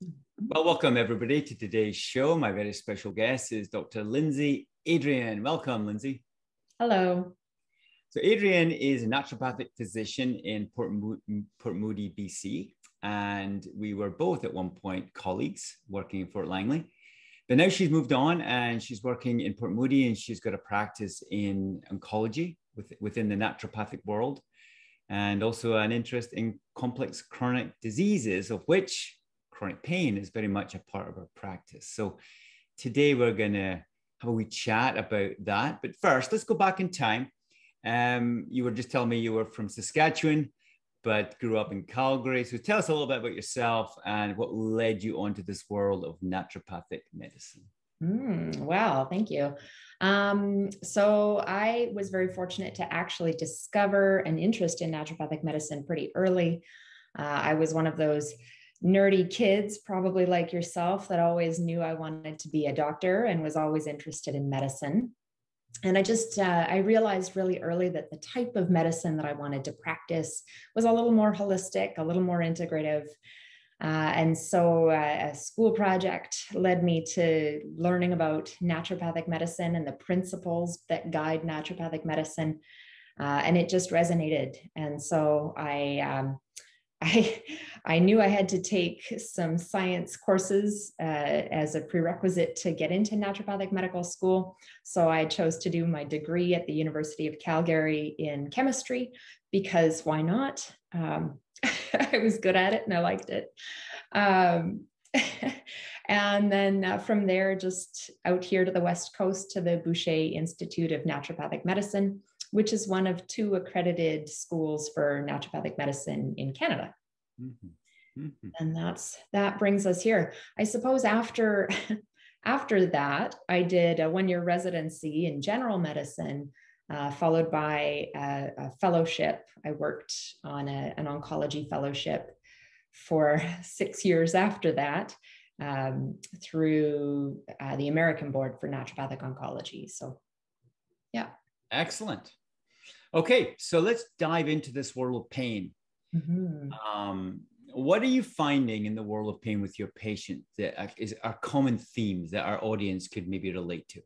Well, welcome everybody to today's show. My very special guest is Dr. Lindsay Adrian. Welcome, Lindsay. Hello. So Adrian is a naturopathic physician in Port Moody BC, and we were both at one point colleagues working in Fort Langley. But now she's moved on and she's working in Port Moody, and she's got a practice in oncology within the naturopathic world, and also an interest in complex chronic diseases, of which chronic pain is very much a part of our practice. So today we're going to have a wee chat about that. But first, let's go back in time. You were just telling me you were from Saskatchewan, but grew up in Calgary. So tell us a little bit about yourself and what led you onto this world of naturopathic medicine. Wow, thank you. So I was very fortunate to actually discover an interest in naturopathic medicine pretty early. I was one of those nerdy kids, probably like yourself, that always knew I wanted to be a doctor and was always interested in medicine. And I realized really early that the type of medicine that I wanted to practice was a little more holistic, a little more integrative. And so a school project led me to learning about naturopathic medicine and the principles that guide naturopathic medicine. And it just resonated. And so I knew I had to take some science courses as a prerequisite to get into naturopathic medical school. So I chose to do my degree at the University of Calgary in chemistry, because why not? I was good at it and I liked it. And then from there, just out here to the West Coast to the Boucher Institute of Naturopathic Medicine, which is one of 2 accredited schools for naturopathic medicine in Canada. Mm-hmm. Mm-hmm. And that brings us here. I suppose after that, I did a 1-year residency in general medicine, followed by a fellowship. I worked on an oncology fellowship for 6 years after that, through the American Board for Naturopathic Oncology. So, yeah. Excellent. Okay, so let's dive into this world of pain. Mm-hmm. What are you finding in the world of pain with your patients that are common themes that our audience could maybe relate to?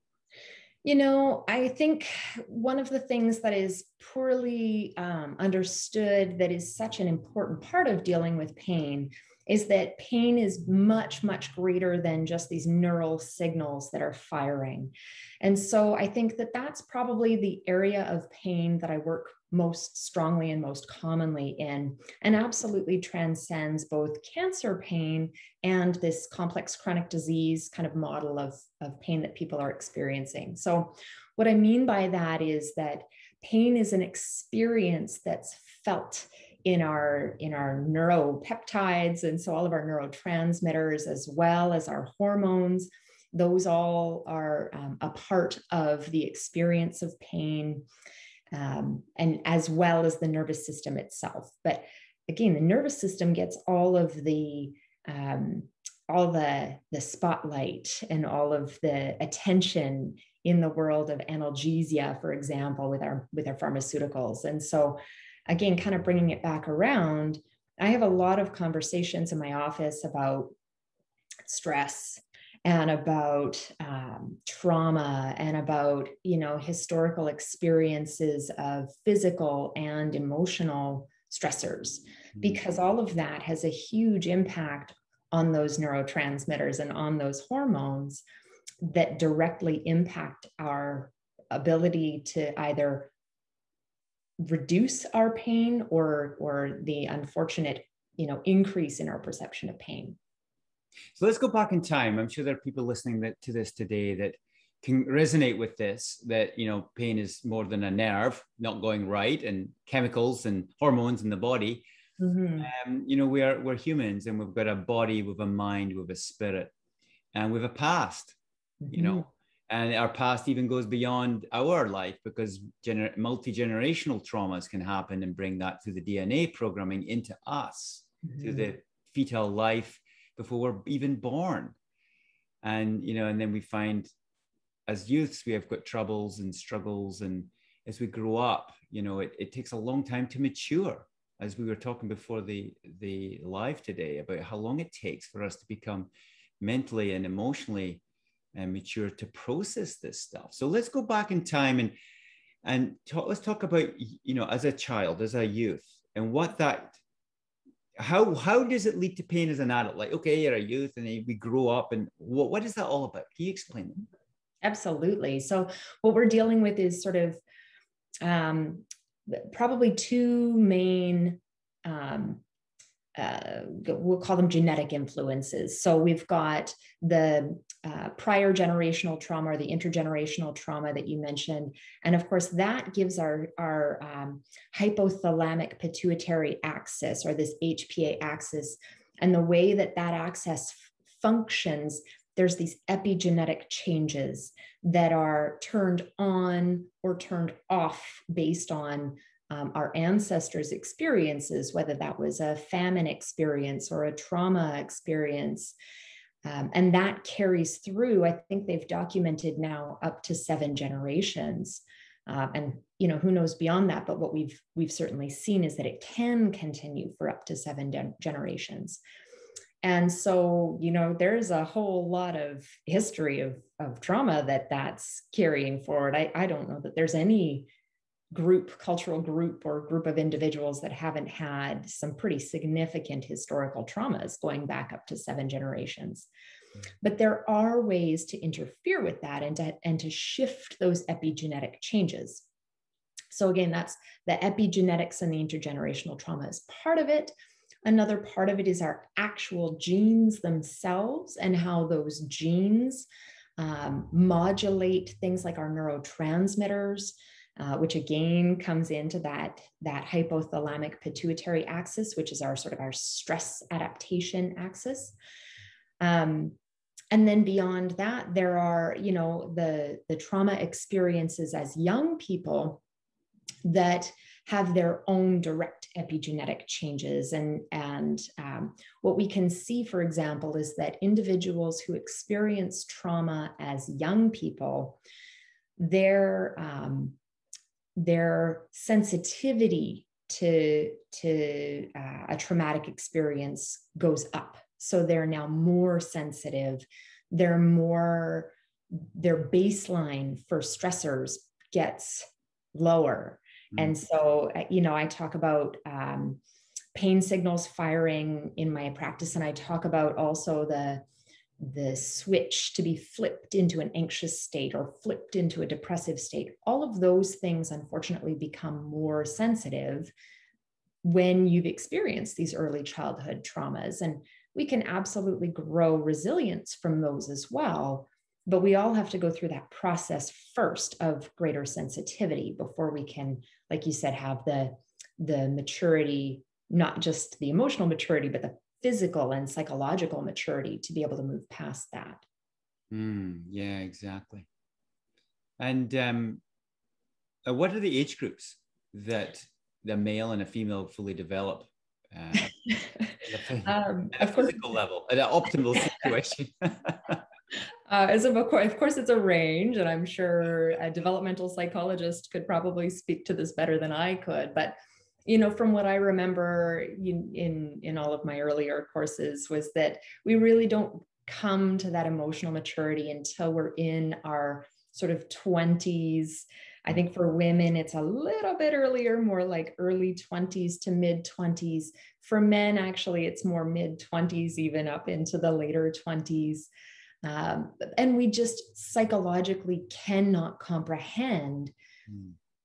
You know, I think one of the things that is poorly understood, that is such an important part of dealing with pain, is that pain is much, much greater than just these neural signals that are firing. And so I think that that's probably the area of pain that I work most strongly and most commonly in, and absolutely transcends both cancer pain and this complex chronic disease kind of model of pain that people are experiencing. So what I mean by that is that pain is an experience that's felt in our neuropeptides, and so all of our neurotransmitters, as well as our hormones. Those all are a part of the experience of pain, and as well as the nervous system itself. But again, the nervous system gets all the spotlight and all of the attention in the world of analgesia, for example, with our pharmaceuticals. And so again, kind of bringing it back around, I have a lot of conversations in my office about stress and about trauma and about, historical experiences of physical and emotional stressors, because all of that has a huge impact on those neurotransmitters and on those hormones that directly impact our ability to either reduce our pain or the unfortunate, increase in our perception of pain. So let's go back in time. I'm sure there are people listening to this today that can resonate with this, that, pain is more than a nerve not going right and chemicals and hormones in the body. Mm-hmm. We're humans, and we've got a body, with a mind, with a spirit, and with a past, mm-hmm. And our past even goes beyond our life, because multi-generational traumas can happen and bring that through the DNA programming into us, mm-hmm. through the fetal life before we're even born. And, and then we find as youths, we have got troubles and struggles. And as we grow up, it takes a long time to mature as we were talking before the live today, about how long it takes for us to become mentally and emotionally mature to process this stuff. So let's go back in time and let's talk about, as a child, as a youth, and what that, how does it lead to pain as an adult? Like, okay, you're a youth and we grow up, and what is that all about? Can you explain it? Absolutely. So what we're dealing with is sort of probably two main, we'll call them genetic influences. So we've got the prior generational trauma, or the intergenerational trauma that you mentioned. And of course, that gives our hypothalamic pituitary axis, or this HPA axis. And the way that axis functions, there's these epigenetic changes that are turned on or turned off based on our ancestors' experiences, whether that was a famine experience or a trauma experience. And that carries through. I think they've documented now up to 7 generations. And who knows beyond that, but what we've certainly seen is that it can continue for up to 7 generations. And so, there's a whole lot of history of trauma that's carrying forward. I don't know that there's any cultural group or group of individuals that haven't had some pretty significant historical traumas going back up to 7 generations. But there are ways to interfere with that and to shift those epigenetic changes. So again, that's the epigenetics and the intergenerational trauma is part of it. Another part of it is our actual genes themselves and how those genes modulate things like our neurotransmitters, which again comes into that hypothalamic pituitary axis, which is our sort of our stress adaptation axis. And then beyond that, there are, the trauma experiences as young people that have their own direct epigenetic changes. And what we can see, for example, is that individuals who experience trauma as young people, their sensitivity to a traumatic experience goes up. So they're now more sensitive. Their baseline for stressors gets lower. And so, I talk about pain signals firing in my practice, and I talk about also the switch to be flipped into an anxious state or flipped into a depressive state. All of those things, unfortunately, become more sensitive when you've experienced these early childhood traumas. And we can absolutely grow resilience from those as well. But we all have to go through that process first of greater sensitivity before we can, like you said, have the maturity, not just the emotional maturity, but the physical and psychological maturity to be able to move past that. Yeah, exactly. And what are the age groups that the male and a female fully develop? At a physical level, at an optimal situation. Of course, it's a range, and I'm sure a developmental psychologist could probably speak to this better than I could. But, from what I remember in all of my earlier courses was that we really don't come to that emotional maturity until we're in our sort of 20s. I think for women, it's a little bit earlier, more like early 20s to mid 20s. For men, actually, it's more mid 20s, even up into the later 20s. And we just psychologically cannot comprehend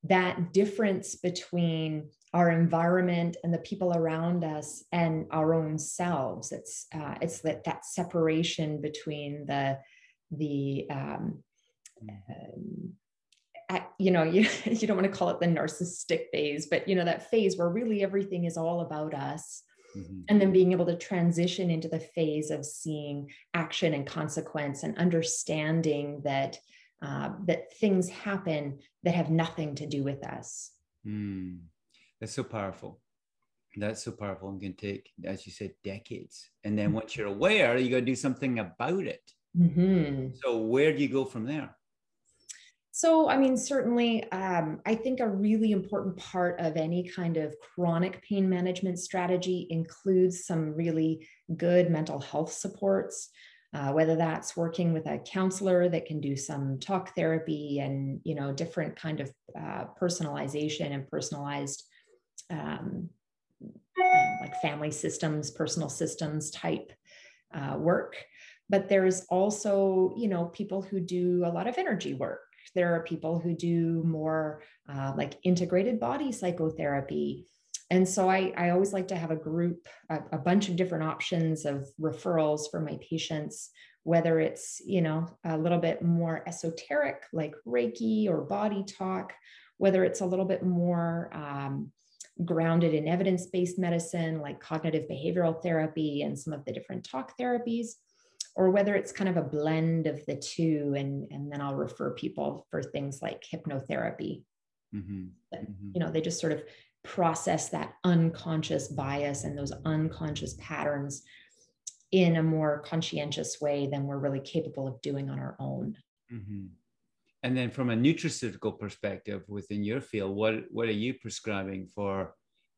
that difference between our environment and the people around us and our own selves. It's that separation between you don't want to call it the narcissistic phase, but that phase where really everything is all about us. And then being able to transition into the phase of seeing action and consequence and understanding that things happen that have nothing to do with us. That's so powerful. That's so powerful, and can take, as you said, decades. And then once you're aware, you got to do something about it. So where do you go from there? So, I mean, certainly, I think a really important part of any kind of chronic pain management strategy includes some really good mental health supports, whether that's working with a counselor that can do some talk therapy and, different kind of personalization and personalized um, like family systems, personal systems type work. But there's also, people who do a lot of energy work. There are people who do more like integrated body psychotherapy. And so I always like to have a group, a bunch of different options of referrals for my patients, whether it's, a little bit more esoteric like Reiki or body talk, whether it's a little bit more grounded in evidence-based medicine like cognitive behavioral therapy and some of the different talk therapies, or whether it's kind of a blend of the two. And then I'll refer people for things like hypnotherapy. Mm-hmm. Mm-hmm. They just sort of process that unconscious bias and those unconscious patterns in a more conscientious way than we're really capable of doing on our own. Mm-hmm. And then from a nutraceutical perspective within your field, what are you prescribing for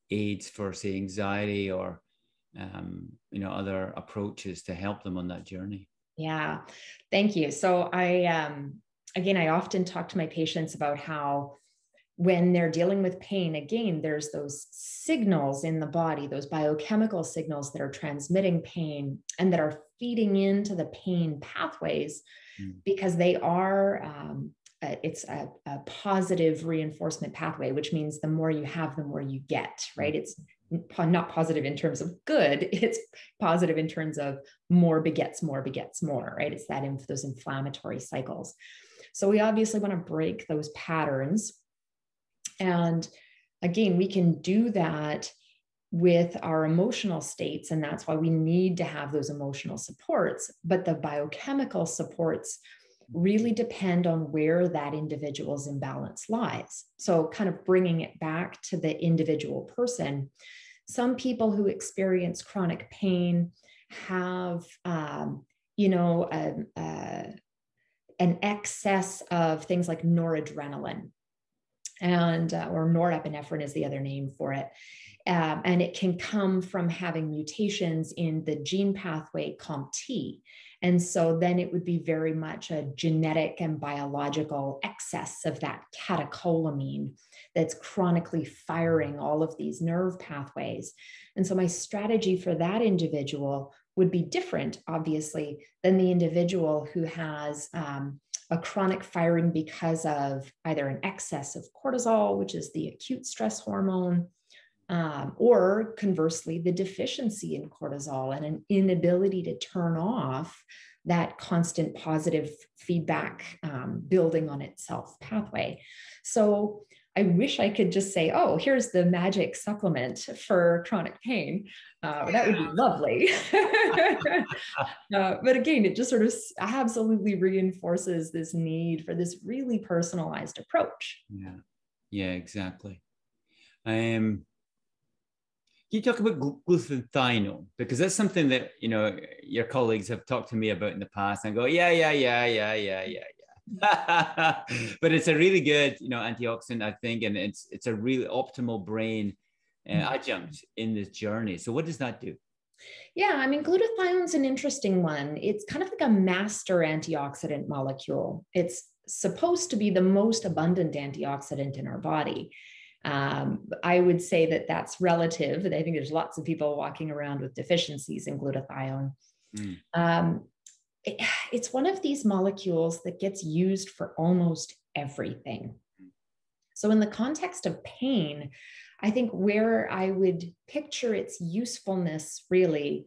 aids for, say, anxiety or other approaches to help them on that journey? Yeah, thank you. So again, I often talk to my patients about how when they're dealing with pain, again, there's those signals in the body, those biochemical signals that are transmitting pain and that are feeding into the pain pathways because they are, it's a positive reinforcement pathway, which means the more you have, the more you get, right? It's not positive in terms of good, it's positive in terms of more begets more begets more, right? It's those inflammatory cycles. So we obviously want to break those patterns. And again, we can do that with our emotional states, and that's why we need to have those emotional supports. But the biochemical supports really depend on where that individual's imbalance lies. So kind of bringing it back to the individual person, some people who experience chronic pain have, an excess of things like noradrenaline, and or norepinephrine is the other name for it. And it can come from having mutations in the gene pathway COMT. And so then it would be very much a genetic and biological excess of that catecholamine that's chronically firing all of these nerve pathways. And so my strategy for that individual would be different, obviously, than the individual who has a chronic firing because of either an excess of cortisol, which is the acute stress hormone, or conversely, the deficiency in cortisol and an inability to turn off that constant positive feedback building on itself pathway. So I wish I could just say, oh, here's the magic supplement for chronic pain. That would be lovely. But again, it just sort of absolutely reinforces this need for this really personalized approach. Yeah, exactly. Can you talk about glutathione? Because that's something that, your colleagues have talked to me about in the past and go, yeah. But it's a really good, antioxidant, I think, and it's a really optimal brain adjunct in this journey. So what does that do? Yeah, I mean, glutathione's an interesting one. It's kind of like a master antioxidant molecule. It's supposed to be the most abundant antioxidant in our body. I would say that that's relative. I think there's lots of people walking around with deficiencies in glutathione. It's one of these molecules that gets used for almost everything. So in the context of pain, I think where I would picture its usefulness really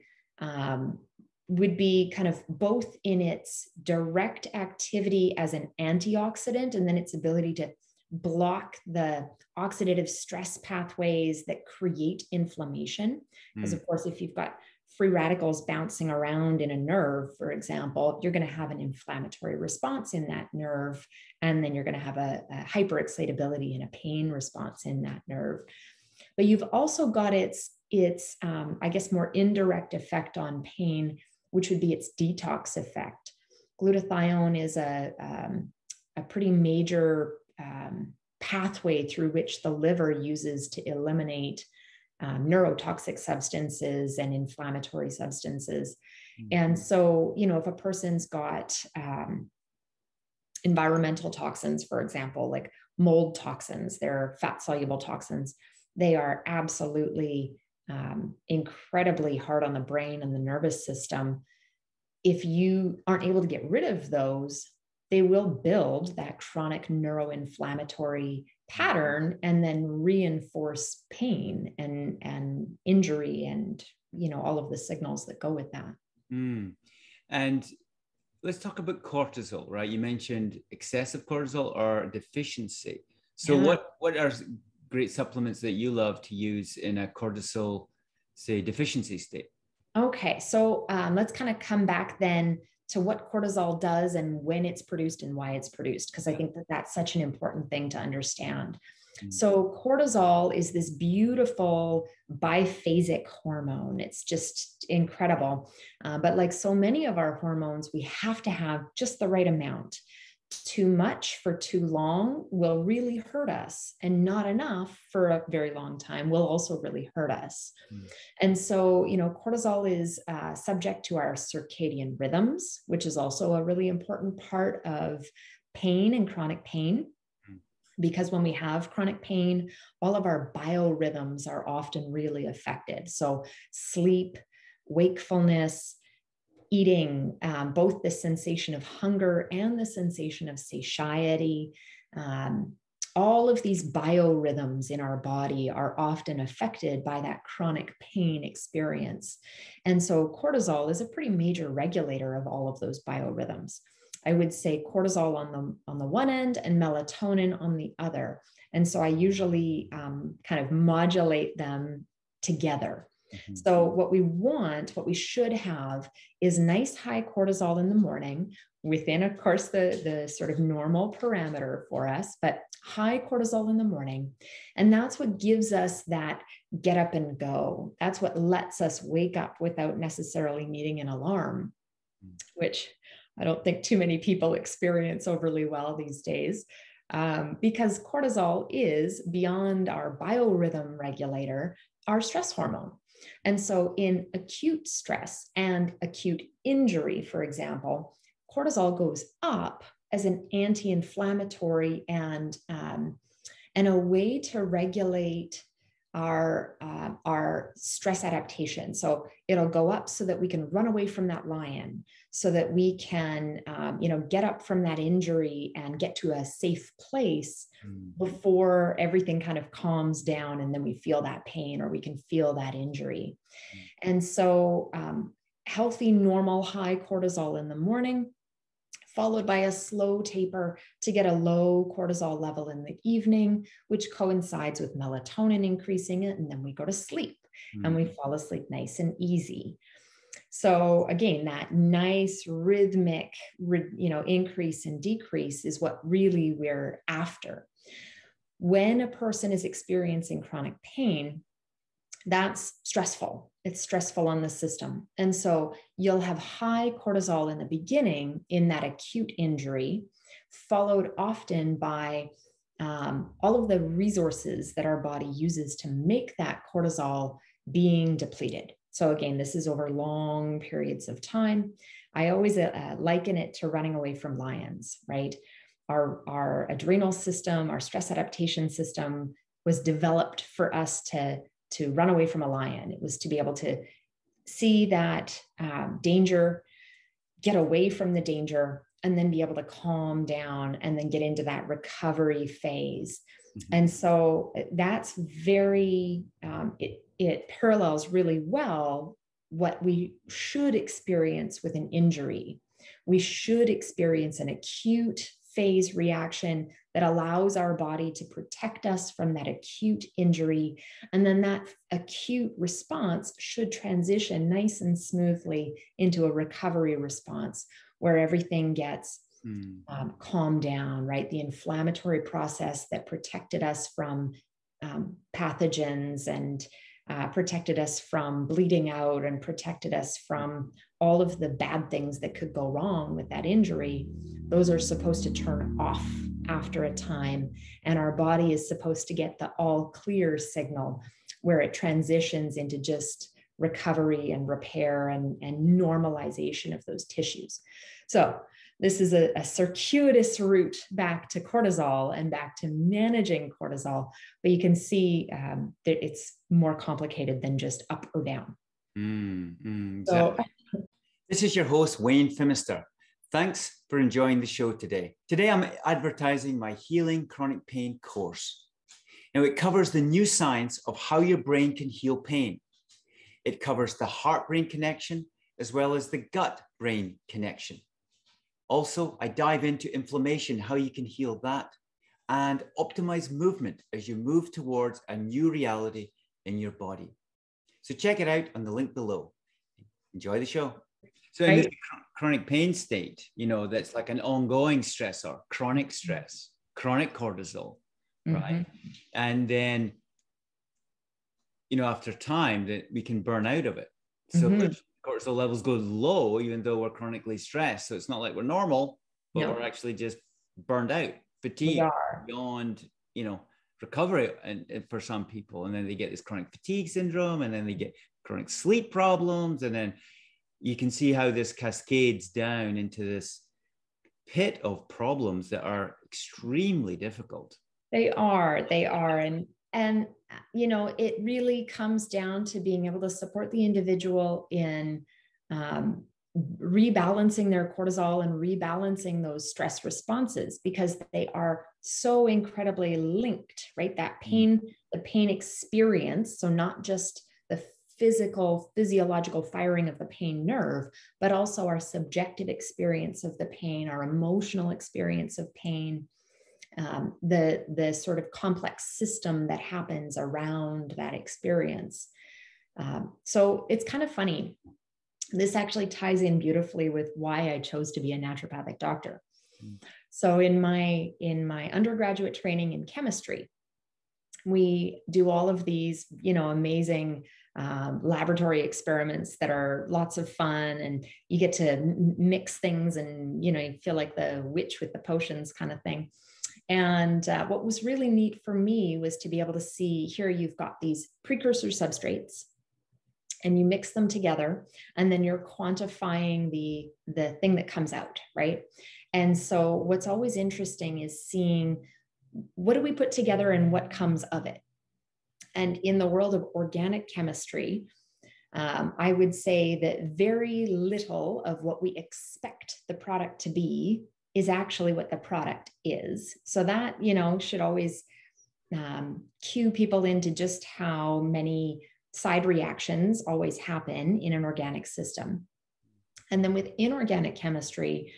would be kind of both in its direct activity as an antioxidant and then its ability to block the oxidative stress pathways that create inflammation. Because of course, if you've got free radicals bouncing around in a nerve, for example, you're going to have an inflammatory response in that nerve, and then you're going to have a hyperexcitability and a pain response in that nerve. But you've also got its I guess, more indirect effect on pain, which would be its detox effect. Glutathione is a a pretty major pathway through which the liver uses to eliminate neurotoxic substances and inflammatory substances. And so, you know, if a person's got environmental toxins, for example, like mold toxins, they're fat soluble toxins, they are absolutely incredibly hard on the brain and the nervous system. If you aren't able to get rid of those, they will build that chronic neuroinflammatory pattern and then reinforce pain and injury and, you know, all of the signals that go with that. And let's talk about cortisol, right? You mentioned excessive cortisol or deficiency. So what are great supplements that you love to use in a cortisol, say, deficiency state? Okay, so let's kind of come back then to what cortisol does and when it's produced and why it's produced, because I think that that's such an important thing to understand. So cortisol is this beautiful biphasic hormone. It's just incredible. But like so many of our hormones, we have to have just the right amount. Too much for too long will really hurt us, and not enough for a very long time will also really hurt us. And so, you know, cortisol is subject to our circadian rhythms, which is also a really important part of pain and chronic pain. Because when we have chronic pain, all of our biorhythms are often really affected. So sleep, wakefulness, eating, both the sensation of hunger and the sensation of satiety, all of these biorhythms in our body are often affected by that chronic pain experience. And so cortisol is a pretty major regulator of all of those biorhythms. I would say cortisol on the one end and melatonin on the other. And so I usually kind of modulate them together. So what we should have is nice high cortisol in the morning within, of course, the sort of normal parameter for us, but high cortisol in the morning. And that's what gives us that get up and go. That's what lets us wake up without necessarily needing an alarm, which I don't think too many people experience overly well these days, because cortisol is, beyond our biorhythm regulator, our stress hormone. And so in acute stress and acute injury, for example, cortisol goes up as an anti-inflammatory and a way to regulate our stress adaptation. So it'll go up so that we can run away from that lion, so that we can, get up from that injury and get to a safe place before everything kind of calms down and then we feel that pain or we can feel that injury. And so healthy, normal, high cortisol in the morning, followed by a slow taper to get a low cortisol level in the evening, which coincides with melatonin increasing it. And then we go to sleep and we fall asleep nice and easy. So again, that nice rhythmic, increase and decrease is what really we're after. When a person is experiencing chronic pain, that's stressful. It's stressful on the system. And so you'll have high cortisol in the beginning in that acute injury, followed often by all of the resources that our body uses to make that cortisol being depleted. So again, this is over long periods of time. I always liken it to running away from lions, right? Our adrenal system, our stress adaptation system was developed for us to run away from a lion. It was to be able to see that danger, get away from the danger, and then be able to calm down and then get into that recovery phase. And so that's very, it parallels really well what we should experience with an injury. We should experience an acute phase reaction that allows our body to protect us from that acute injury. And then that acute response should transition nice and smoothly into a recovery response where everything gets calmed down, right? The inflammatory process that protected us from pathogens and protected us from bleeding out and protected us from all of the bad things that could go wrong with that injury, those are supposed to turn off after a time. And our body is supposed to get the all clear signal where it transitions into just recovery and repair and normalization of those tissues. So this is a circuitous route back to cortisol and back to managing cortisol, but you can see that it's more complicated than just up or down. Exactly. This is your host, Wayne Phimister. Thanks for enjoying the show today. Today, I'm advertising my Healing Chronic Pain course. Now, it covers the new science of how your brain can heal pain. It covers the heart-brain connection as well as the gut-brain connection. Also, I dive into inflammation, how you can heal that, and optimize movement as you move towards a new reality in your body. So check it out on the link below. Enjoy the show. So in this chronic pain state, that's like an ongoing stressor, chronic stress, chronic cortisol, right? And then, after time that we can burn out of it. So cortisol levels go low, even though we're chronically stressed. So it's not like we're normal, but we're actually just burned out, fatigued beyond, recovery and for some people. And then they get this chronic fatigue syndrome, and then they get chronic sleep problems. And then you can see how this cascades down into this pit of problems that are extremely difficult. They are. And it really comes down to being able to support the individual in rebalancing their cortisol and rebalancing those stress responses, because they are so incredibly linked, right? That pain, the pain experience. So not just the physiological firing of the pain nerve, but also our subjective experience of the pain, our emotional experience of pain, the sort of complex system that happens around that experience. So it's kind of funny. This actually ties in beautifully with why I chose to be a naturopathic doctor. So in my undergraduate training in chemistry, we do all of these, amazing laboratory experiments that are lots of fun, and you get to mix things, and you feel like the witch with the potions kind of thing. And what was really neat for me was to be able to see, here you've got these precursor substrates, and you mix them together, and then you're quantifying the thing that comes out, right? And so what's always interesting is seeing, what do we put together and what comes of it? And in the world of organic chemistry, I would say that very little of what we expect the product to be is actually what the product is. So that, should always cue people into just how many side reactions always happen in an organic system. And then with inorganic chemistry,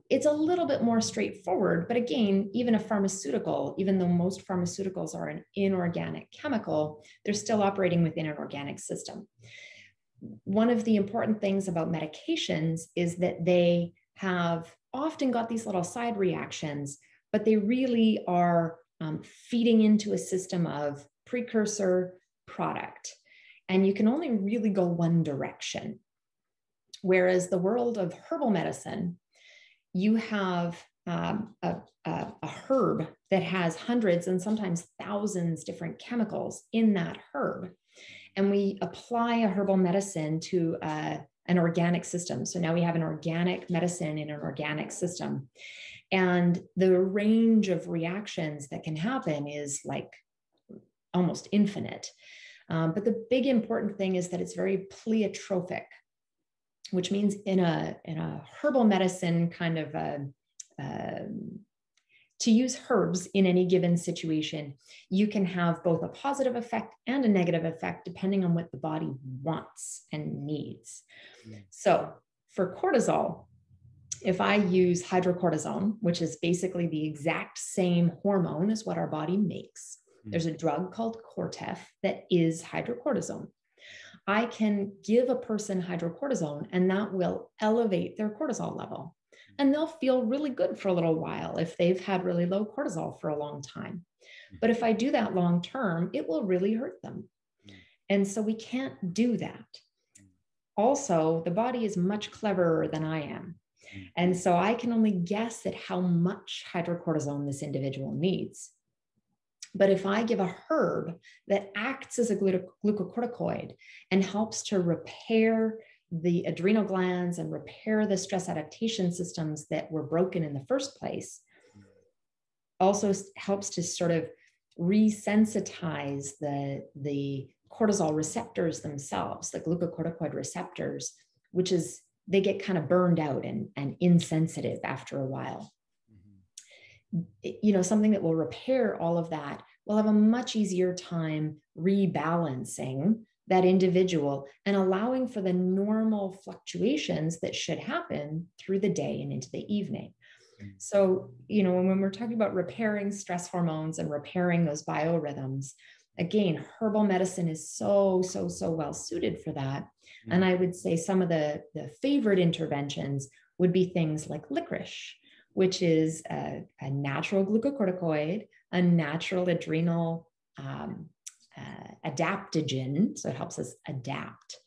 it's a little bit more straightforward, but again, even a pharmaceutical, even though most pharmaceuticals are an inorganic chemical, they're still operating within an organic system. One of the important things about medications is that they have often got these little side reactions, but they really are feeding into a system of precursor product. And you can only really go one direction. Whereas the world of herbal medicine, you have a herb that has hundreds and sometimes thousands different chemicals in that herb. And we apply a herbal medicine to an organic system. So now we have an organic medicine in an organic system. And the range of reactions that can happen is like almost infinite. But the big important thing is that it's very pleiotropic, which means in a herbal medicine kind of to use herbs in any given situation, you can have both a positive effect and a negative effect depending on what the body wants and needs. So for cortisol, if I use hydrocortisone, which is basically the exact same hormone as what our body makes, there's a drug called Cortef that is hydrocortisone. I can give a person hydrocortisone and that will elevate their cortisol level. And they'll feel really good for a little while if they've had really low cortisol for a long time. But if I do that long term, it will really hurt them. And so we can't do that. Also, the body is much cleverer than I am. And so I can only guess at how much hydrocortisone this individual needs. But if I give a herb that acts as a glucocorticoid and helps to repair the adrenal glands and repair the stress adaptation systems that were broken in the first place, also helps to sort of resensitize the cortisol receptors themselves, the glucocorticoid receptors, which is, they get kind of burned out and insensitive after a while. You know, something that will repair all of that will have a much easier time rebalancing that individual and allowing for the normal fluctuations that should happen through the day and into the evening. So, you know, when we're talking about repairing stress hormones and repairing those biorhythms, again, herbal medicine is so well suited for that. And I would say some of the favorite interventions would be things like licorice, which is a natural glucocorticoid, a natural adrenal adaptogen. So it helps us adapt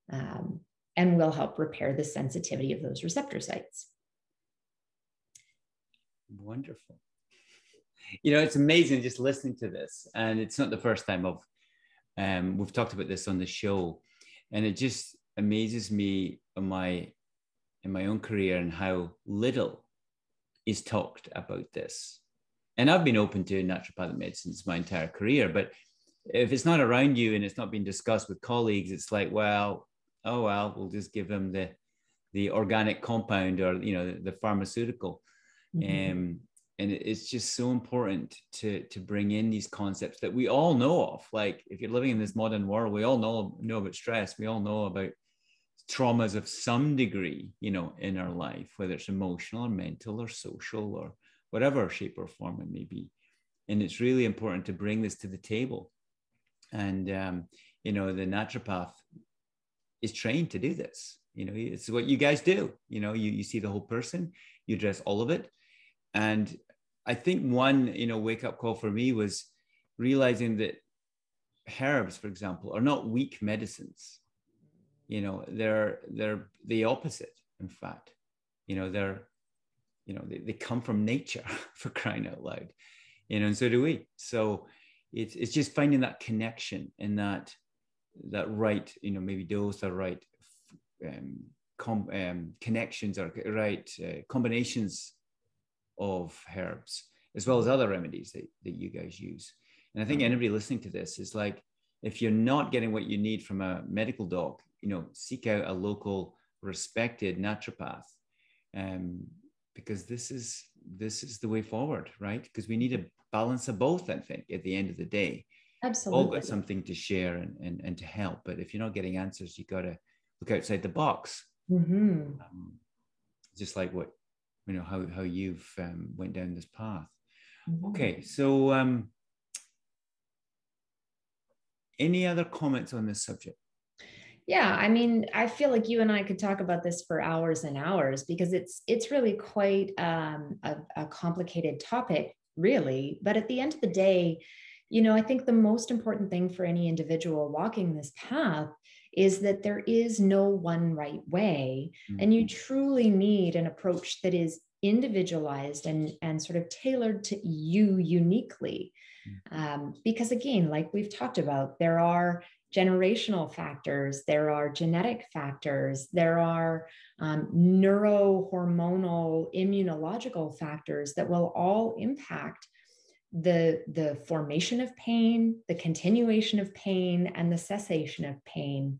and will help repair the sensitivity of those receptor sites. Wonderful. You know, it's amazing just listening to this. And it's not the first time we've talked about this on the show. And it just amazes me in my own career and how little is talked about this. And I've been open to naturopathic medicine my entire career, but if it's not around you and it's not being discussed with colleagues, it's like, well, oh, well, we'll just give them the organic compound or, you know, the pharmaceutical. And it's just so important to bring in these concepts that we all know of. Like if you're living in this modern world, we all know about stress. We all know about traumas of some degree, you know, in our life, whether it's emotional or mental or social or whatever shape or form it may be. And it's really important to bring this to the table. And, you know, the naturopath is trained to do this. You know, it's what you guys do. You know, you see the whole person, you address all of it. And I think one, you know, wake up call for me was realizing that herbs, for example, are not weak medicines. You know, they're the opposite. In fact, you know, they come from nature for crying out loud, you know, and so do we. So it's just finding that connection and that right, you know, maybe dose or right connections or right combinations of herbs, as well as other remedies that you guys use. And I think anybody listening to this is like, if you're not getting what you need from a medical doc, you know, seek out a local respected naturopath, because this is the way forward, right? Because we need a balance of both, I think, at the end of the day. Absolutely. All got something to share and to help. But if you're not getting answers, you got to look outside the box. Just like what, you know, how you've went down this path. Okay, so any other comments on this subject? Yeah, I mean, I feel like you and I could talk about this for hours and hours because it's really quite a complicated topic, really. But at the end of the day, you know, I think the most important thing for any individual walking this path is that there is no one right way. And you truly need an approach that is individualized and sort of tailored to you uniquely. Because again, like we've talked about, there are generational factors, there are genetic factors, there are neurohormonal, immunological factors that will all impact the formation of pain, the continuation of pain, and the cessation of pain.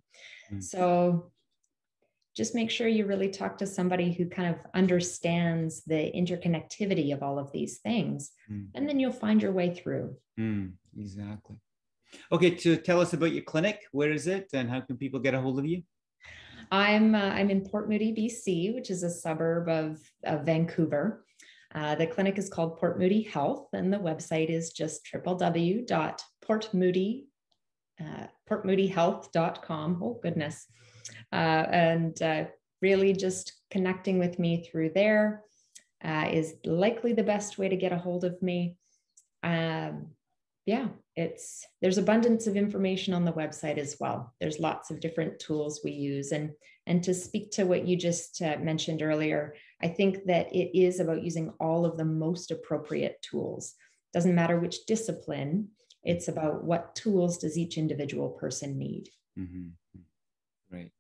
So just make sure you really talk to somebody who kind of understands the interconnectivity of all of these things, and then you'll find your way through. Exactly. Okay, to tell us about your clinic, where is it and how can people get a hold of you? I'm in Port Moody, BC, which is a suburb of Vancouver. The clinic is called Port Moody Health, and the website is just www.portmoodyhealth.com. Oh, goodness. And really just connecting with me through there is likely the best way to get a hold of me. Yeah, there's abundance of information on the website as well. There's lots of different tools we use. And to speak to what you just mentioned earlier, I think that it is about using all of the most appropriate tools. Doesn't matter which discipline, it's about what tools does each individual person need. Mm-hmm. Great.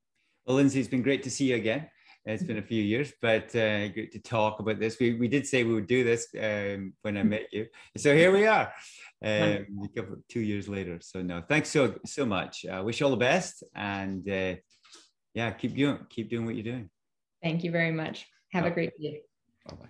Well, Lindsay, it's been great to see you again. It's been a few years, but great to talk about this. We did say we would do this when I met you. So here we are, 2 years later. So no, thanks so much. Wish you all the best, and yeah, keep doing what you're doing. Thank you very much. Have a great day. Bye-bye.